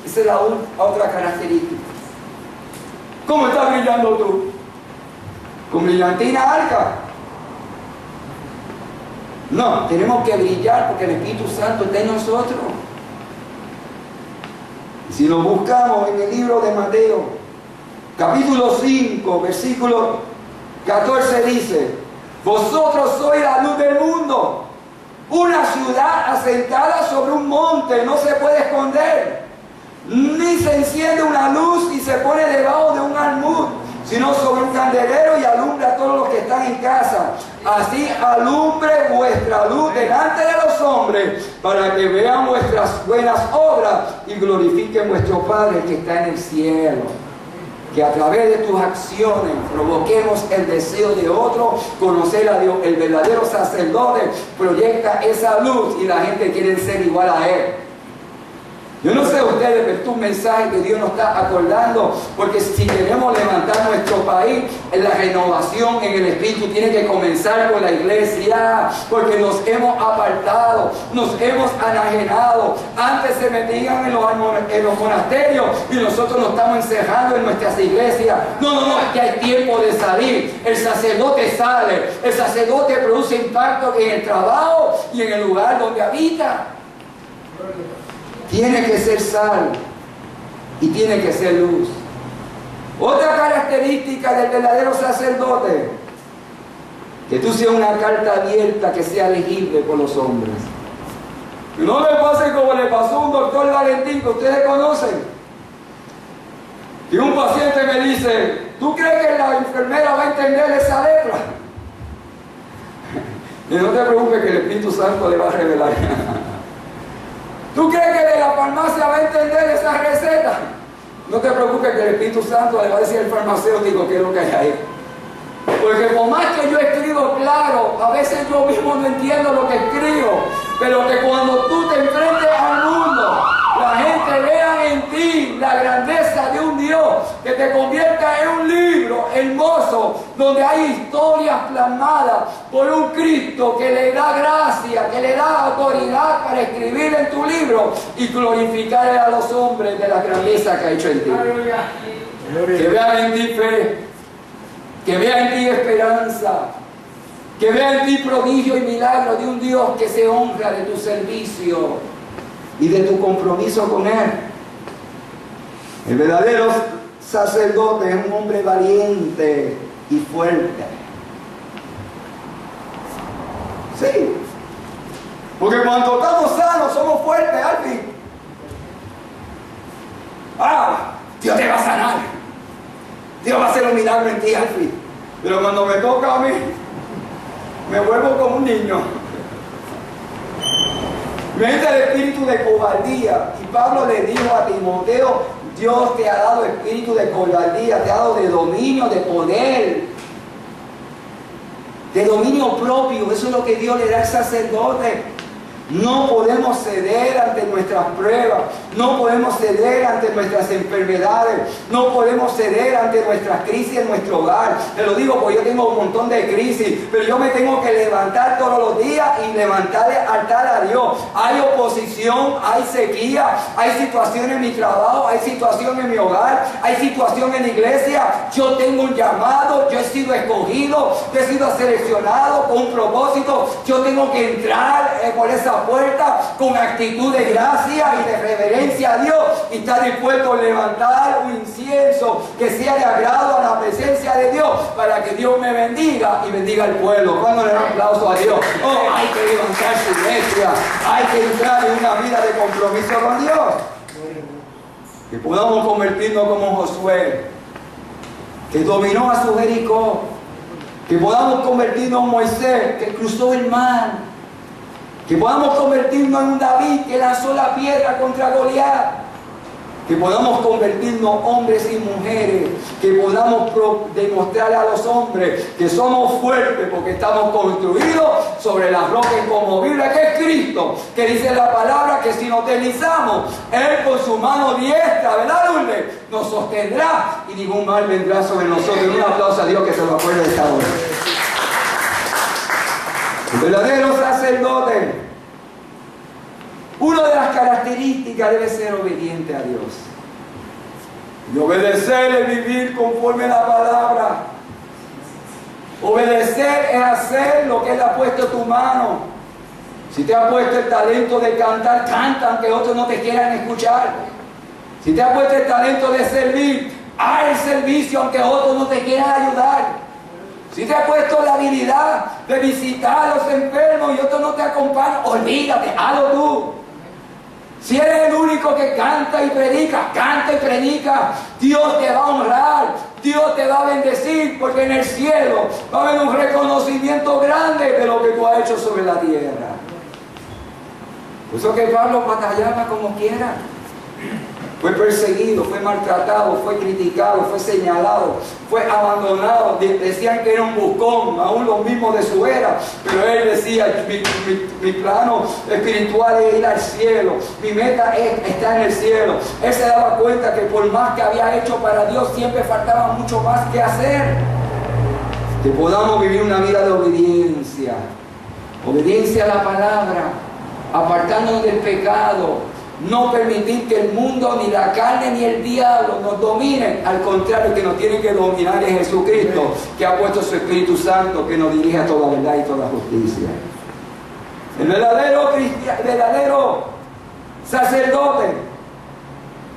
Esa es la otra característica. ¿Cómo estás brillando tú? ¿Con brillantina arca? No, tenemos que brillar porque el Espíritu Santo está en nosotros. Si lo buscamos en el libro de Mateo, capítulo 5, versículo 14 dice: vosotros sois la luz del mundo. Una ciudad asentada sobre un monte no se puede esconder, ni se enciende una luz y se pone debajo de un almud, sino sobre un candelero y alumbra a todos los que están en casa. Así alumbre vuestra luz delante de los hombres, para que vean vuestras buenas obras y glorifiquen vuestro Padre que está en el cielo. Que a través de tus acciones provoquemos el deseo de otro conocer a Dios. El verdadero sacerdote proyecta esa luz y la gente quiere ser igual a Él. Yo no sé ustedes, pero es un mensaje que Dios nos está acordando, porque si queremos levantar nuestro país, la renovación en el Espíritu tiene que comenzar con la iglesia, porque nos hemos apartado, nos hemos enajenado. Antes se metían en los monasterios y nosotros nos estamos encerrando en nuestras iglesias. No, ya hay tiempo de salir. El sacerdote sale, el sacerdote produce impacto en el trabajo y en el lugar donde habita. Tiene que ser sal y tiene que ser luz. Otra característica del verdadero sacerdote: que tú seas una carta abierta que sea legible por los hombres. Que no le pase como le pasó a un doctor Valentín que ustedes conocen. Que un paciente me dice: ¿tú crees que la enfermera va a entender esa letra? Y no te preocupes que el Espíritu Santo le va a revelar. ¿Tú crees que de la farmacia va a entender esa receta? No te preocupes que el Espíritu Santo le va a decir al farmacéutico qué es lo que hay ahí. Porque por más que yo escribo claro, a veces yo mismo no entiendo lo que escribo. Pero que cuando tú te enfrentes al mundo, la gente vea en ti la grandeza de un Dios que te convierta en un libro hermoso, donde hay historias plasmadas por un Cristo que le da gracia, que le da autoridad para escribir en tu libro y glorificar a los hombres de la grandeza que ha hecho en ti. Que vean en ti fe, que vean en ti esperanza, que vean en ti prodigio y milagro de un Dios que se honra de tu servicio y de tu compromiso con Él. El verdadero sacerdote es un hombre valiente y fuerte. Sí, porque cuando estamos sanos somos fuertes, Alfie. Dios te va a sanar, Dios va a hacer un milagro en ti, Alfie. Pero cuando me toca a mí, me vuelvo como un niño. Me entra el espíritu de cobardía. Y Pablo le dijo a Timoteo: Dios te ha dado espíritu de cobardía, te ha dado de dominio, de poder, de dominio propio. Eso es lo que Dios le da al sacerdote. No podemos ceder ante nuestras pruebas, no podemos ceder ante nuestras enfermedades, no podemos ceder ante nuestras crisis en nuestro hogar. Te lo digo porque yo tengo un montón de crisis, pero yo me tengo que levantar todos los días y levantarle altar a Dios. Hay oposición, hay sequía, hay situaciones en mi trabajo, hay situación en mi hogar, hay situación en la iglesia. Yo tengo un llamado, yo he sido escogido, yo he sido seleccionado con un propósito. Yo tengo que entrar por esa puerta con actitud de gracia y de reverencia a Dios y estar dispuesto a levantar un incienso que sea de agrado a la presencia de Dios, para que Dios me bendiga y bendiga al pueblo. Cuando le dan aplauso a Dior, hay que levantar su iglesia, hay que entrar en una vida de compromiso con Dios, que podamos convertirnos como Josué que dominó a su Jericó, que podamos convertirnos en Moisés, que cruzó el mar, que podamos convertirnos en un David que lanzó la piedra contra Goliat, que podamos convertirnos hombres y mujeres, que podamos demostrarle a los hombres que somos fuertes porque estamos construidos sobre la roca inconmovible que es Cristo, que dice la palabra que si nos deslizamos, Él con su mano diestra, ¿verdad, Lourdes?, nos sostendrá y ningún mal vendrá sobre nosotros. Un aplauso a Dios que se lo acuerde de esta hora. El verdadero sacerdote, una de las características debe ser obediente a Dios. Y obedecer es vivir conforme a la palabra. Obedecer es hacer lo que Él ha puesto en tu mano. Si te ha puesto el talento de cantar, canta aunque otros no te quieran escuchar. Si te ha puesto el talento de servir, haz el servicio aunque otros no te quieran ayudar. Si te ha puesto la habilidad de visitar a los enfermos y otros no te acompañan, olvídate, hazlo tú. Si eres el único que canta y predica, Dios te va a honrar, Dios te va a bendecir, porque en el cielo va a haber un reconocimiento grande de lo que tú has hecho sobre la tierra. Por eso que Pablo batallaba como quiera. Fue perseguido, fue maltratado, fue criticado, fue señalado, fue abandonado. Decían que era un buscón, aún los mismos de su era. Pero él decía, mi plano espiritual es ir al cielo. Mi meta está en el cielo. Él se daba cuenta que por más que había hecho para Dios, siempre faltaba mucho más que hacer. Que podamos vivir una vida de obediencia. Obediencia a la palabra, apartándonos del pecado. No permitir que el mundo, ni la carne, ni el diablo nos dominen. Al contrario, que nos tiene que dominar es Jesucristo, que ha puesto su Espíritu Santo, que nos dirige a toda verdad y toda justicia. El verdadero sacerdote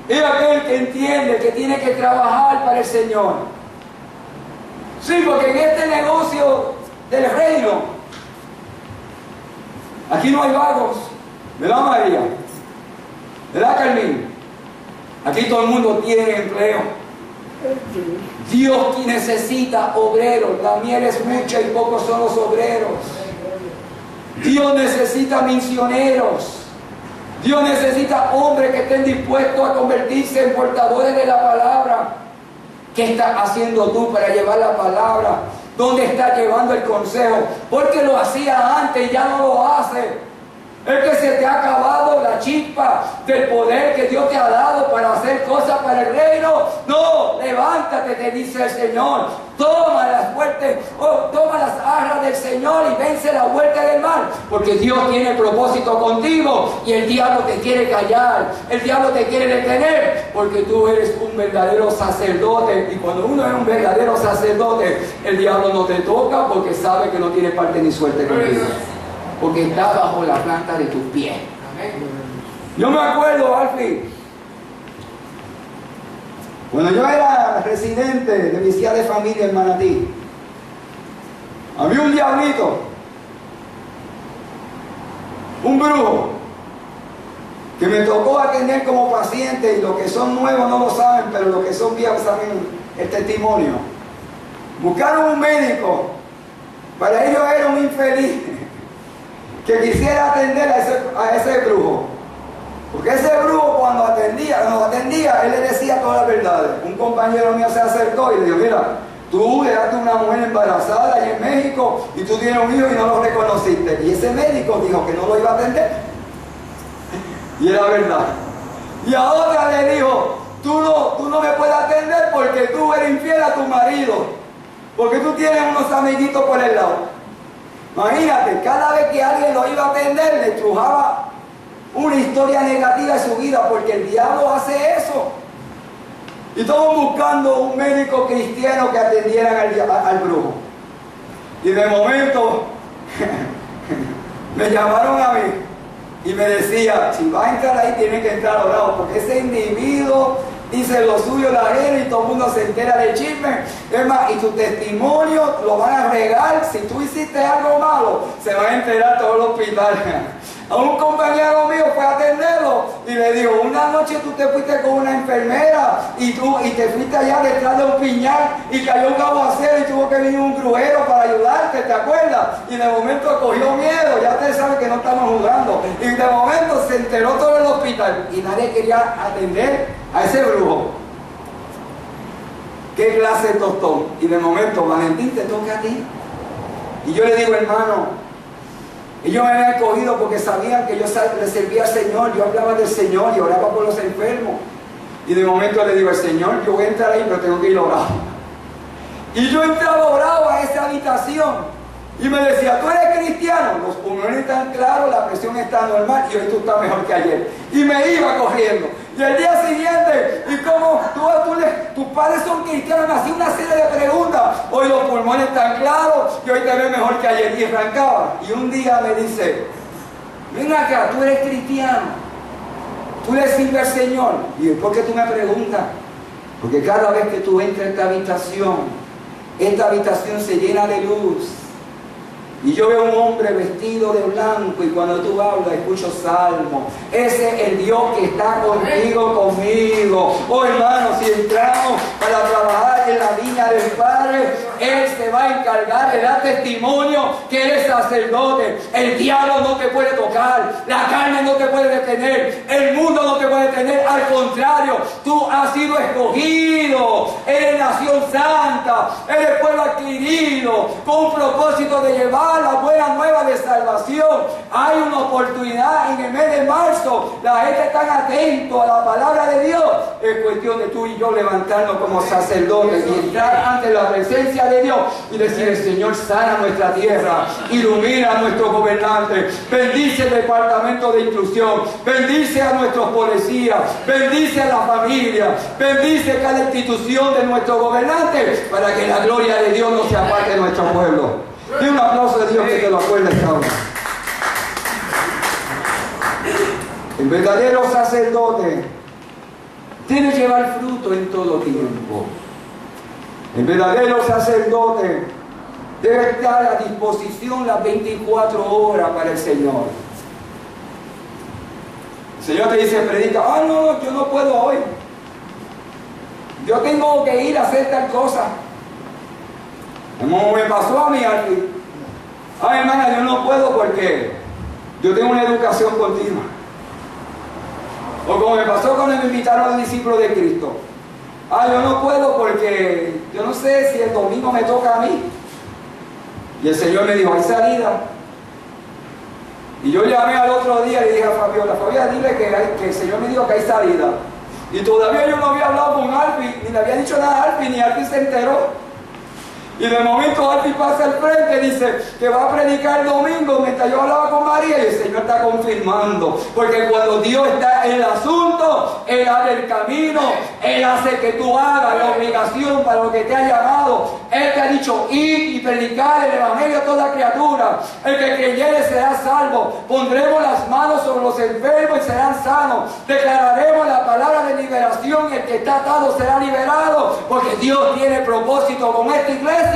es aquel que entiende que tiene que trabajar para el Señor. Sí, porque en este negocio del reino, aquí no hay vagos, ¿verdad, María? ¿Verdad, Carmen? Aquí todo el mundo tiene empleo. Dios necesita obreros. La miel es mucha y pocos son los obreros. Dios necesita misioneros. Dios necesita hombres que estén dispuestos a convertirse en portadores de la palabra. ¿Qué estás haciendo tú para llevar la palabra? ¿Dónde estás llevando el consejo? Porque lo hacía antes y ya no lo hace. Es que se te ha acabado la chispa del poder que Dios te ha dado para hacer cosas para el reino. No, levántate, te dice el Señor. Toma las arras del Señor y vence la vuelta del mal. Porque Dios tiene propósito contigo y el diablo te quiere callar. El diablo te quiere detener porque tú eres un verdadero sacerdote. Y cuando uno es un verdadero sacerdote, el diablo no te toca porque sabe que no tiene parte ni suerte contigo. Porque está bajo la planta de tus pies. Yo me acuerdo, Alfie, cuando yo era residente de mi ciudad de familia en Manatí, había un diablito, un brujo, que me tocó atender como paciente, y los que son nuevos no lo saben, pero los que son viejos saben el testimonio. Buscaron un médico, para ellos era un infeliz que quisiera atender a ese brujo. Porque ese brujo cuando nos atendía, él le decía todas las verdades. Un compañero mío se acercó y le dijo, mira, tú dejaste una mujer embarazada allá en México y tú tienes un hijo y no lo reconociste. Y ese médico dijo que no lo iba a atender. Y era verdad. Y a otra le dijo, tú no me puedes atender porque tú eres infiel a tu marido. Porque tú tienes unos amiguitos por el lado. Imagínate, cada vez que alguien lo iba a atender, le estrujaba una historia negativa de su vida, porque el diablo hace eso. Y todos buscando un médico cristiano que atendiera al brujo. Y de momento, me llamaron a mí y me decía, si vas a entrar ahí, tienes que entrar orado, porque ese individuo dice lo suyo la ajena y todo el mundo se entera del chisme. Es más, y tu testimonio lo van a regar. Si tú hiciste algo malo, se va a enterar todo el hospital. A un compañero mío fue a atenderlo y le dijo, una noche tú te fuiste con una enfermera y te fuiste allá detrás de un piñal y cayó un aguacero y tuvo que venir un grujero para ayudarte, ¿te acuerdas? Y de momento cogió miedo, ya ustedes saben que no estamos jugando. Y de momento se enteró todo el hospital y nadie quería atender a ese brujo. ¿Qué clase de tostón? Y de momento, Valentín, te toca a ti. Y yo le digo, hermano, ellos me habían escogido porque sabían que yo le servía al Señor, yo hablaba del Señor y oraba por los enfermos. Y de momento le digo al Señor, yo voy a entrar ahí, pero tengo que ir orado. Y yo entraba orado a esa habitación y me decía, ¿tú eres cristiano? Los pulmones están claros, la presión está normal y hoy tú estás mejor que ayer. Y me iba corriendo. Y el día siguiente, y como tus padres son cristianos, me hacía una serie de preguntas. Hoy los pulmones están claros y hoy te ves mejor que ayer. Y arrancaba. Y un día me dice, ven acá, tú eres cristiano, tú le sirves al Señor. Y yo, ¿por qué tú me preguntas? Porque cada vez que tú entras a esta habitación se llena de luz. Y yo veo un hombre vestido de blanco y cuando tú hablas escucho salmos. Ese es el Dios que está conmigo. Oh hermano, si entramos para trabajar en la viña del Padre, Él se va a encargar de dar testimonio que eres sacerdote. El diablo no te puede tocar, la carne no te puede detener, el mundo no te puede detener. Al contrario, tú has sido escogido, eres nación santa, eres pueblo adquirido, con un propósito de llevar la buena nueva de salvación. Hay una oportunidad en el mes de marzo. La gente está atento a la palabra de Dios. Es cuestión de tú y yo levantarnos como sacerdotes y entrar ante la presencia de Dios y decir, Señor, sana nuestra tierra, ilumina a nuestros gobernantes, bendice el departamento de inclusión, bendice a nuestros policías, bendice a la familia, bendice cada institución de nuestros gobernantes para que la gloria de Dios no se aparte de nuestro pueblo. Y un aplauso de Dios que te lo acuerda esta hora. El verdadero sacerdote debe llevar fruto en todo tiempo. El verdadero sacerdote debe estar a disposición las 24 horas para el Señor. El Señor te dice, predica, no, yo no puedo hoy. Yo tengo que ir a hacer tal cosa. Como me pasó a mí, hermana, yo no puedo porque yo tengo una educación continua. O como me pasó cuando me invitaron a los discípulos de Cristo. Yo no puedo porque yo no sé si el domingo me toca a mí. Y el Señor me dijo, hay salida. Y yo llamé al otro día y le dije a Fabiola, dile que el Señor me dijo que hay salida. Y todavía yo no había hablado con Alpi, ni le había dicho nada a Alpi, ni Alpi se enteró. Y de momento Alpi pasa al frente y dice que va a predicar el domingo mientras yo hablaba con María y el Señor está confirmando. Porque cuando Dios está en el asunto, Él abre el camino, Él hace que tú hagas la obligación para lo que te ha llamado. Él te ha dicho, ir y predicar el Evangelio a toda criatura. El que creyere será salvo. Pondremos las manos sobre los enfermos y serán sanos. Declararemos la palabra de liberación y el que está atado será liberado. Porque Dios tiene propósito con esta iglesia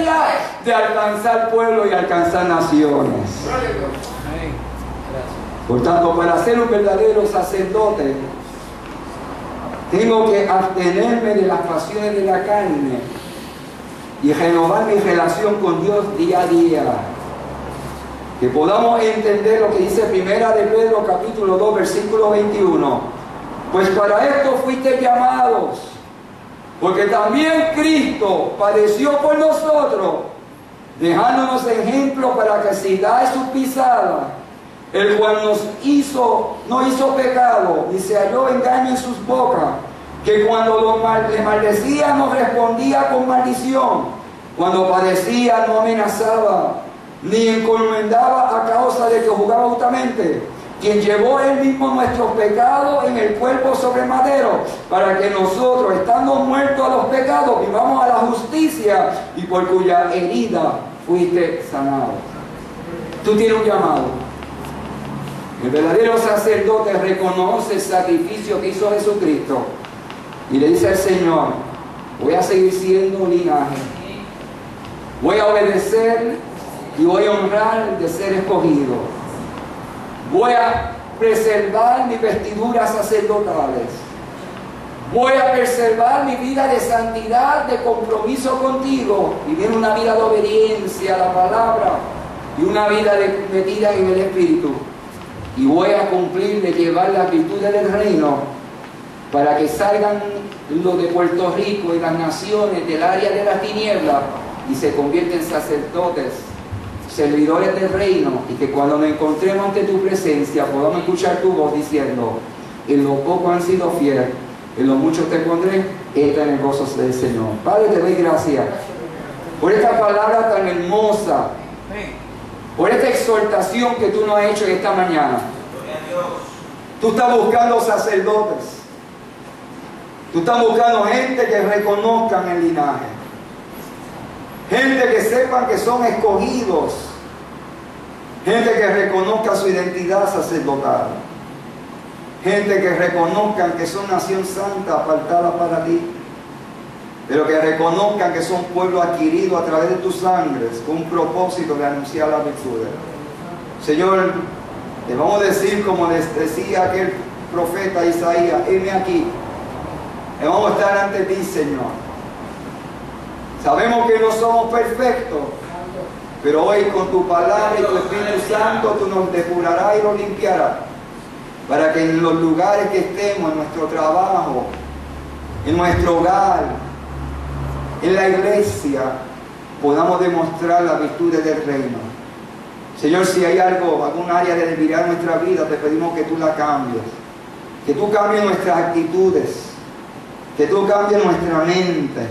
de alcanzar pueblos y alcanzar naciones. Por tanto, para ser un verdadero sacerdote, tengo que abstenerme de las pasiones de la carne y renovar mi relación con Dios día a día. Que podamos entender lo que dice Primera de Pedro capítulo 2 versículo 21. Pues para esto fuiste llamados, porque también Cristo padeció por nosotros, dejándonos ejemplo para que sigáis su pisada, el cual no hizo pecado, ni se halló engaño en sus bocas, que cuando le maldecía no respondía con maldición, cuando padecía no amenazaba, ni encomendaba a causa de que juzgaba justamente, quien llevó él mismo nuestros pecados en el cuerpo sobre el madero, para que nosotros, estando muertos a los pecados, vivamos a la justicia, y por cuya herida fuiste sanado. Tú tienes un llamado. El verdadero sacerdote reconoce el sacrificio que hizo Jesucristo y le dice al Señor, voy a seguir siendo linaje, voy a obedecer y voy a honrar de ser escogido. Voy a preservar mis vestiduras sacerdotales. Voy a preservar mi vida de santidad, de compromiso contigo. Y viene una vida de obediencia a la palabra y una vida metida en el Espíritu. Y voy a cumplir de llevar las virtudes del reino para que salgan los de Puerto Rico y las naciones del área de las tinieblas y se convierten en sacerdotes, servidores del reino, y que cuando nos encontremos ante tu presencia podamos escuchar tu voz diciendo: en lo poco han sido fieles, en lo mucho te pondré, entra en el gozo del Señor. Padre, te doy gracias por esta palabra tan hermosa, por esta exhortación que tú nos has hecho esta mañana. Tú estás buscando sacerdotes. Tú estás buscando gente que reconozcan el linaje. Gente que sepan que son escogidos. Gente que reconozca su identidad sacerdotal. Gente que reconozcan que son nación santa apartada para ti. Pero que reconozcan que son pueblo adquirido a través de tus sangres con un propósito de anunciar las virtudes. Señor, le vamos a decir como les decía aquel profeta Isaías: heme aquí. Le vamos a estar ante ti, Señor. Sabemos que no somos perfectos, pero hoy con tu palabra y tu Espíritu Santo tú nos depurarás y nos limpiarás, para que en los lugares que estemos, en nuestro trabajo, en nuestro hogar, en la iglesia, podamos demostrar las virtudes del reino. Señor, si hay algún área de debilidad en nuestra vida, te pedimos que tú la cambies, que tú cambies nuestras actitudes, que tú cambies nuestra mente,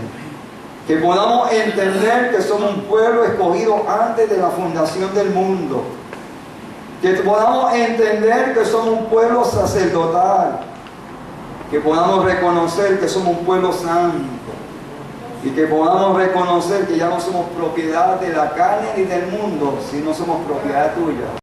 que podamos entender que somos un pueblo escogido antes de la fundación del mundo, que podamos entender que somos un pueblo sacerdotal, que podamos reconocer que somos un pueblo santo y que podamos reconocer que ya no somos propiedad de la carne ni del mundo, sino somos propiedad tuya.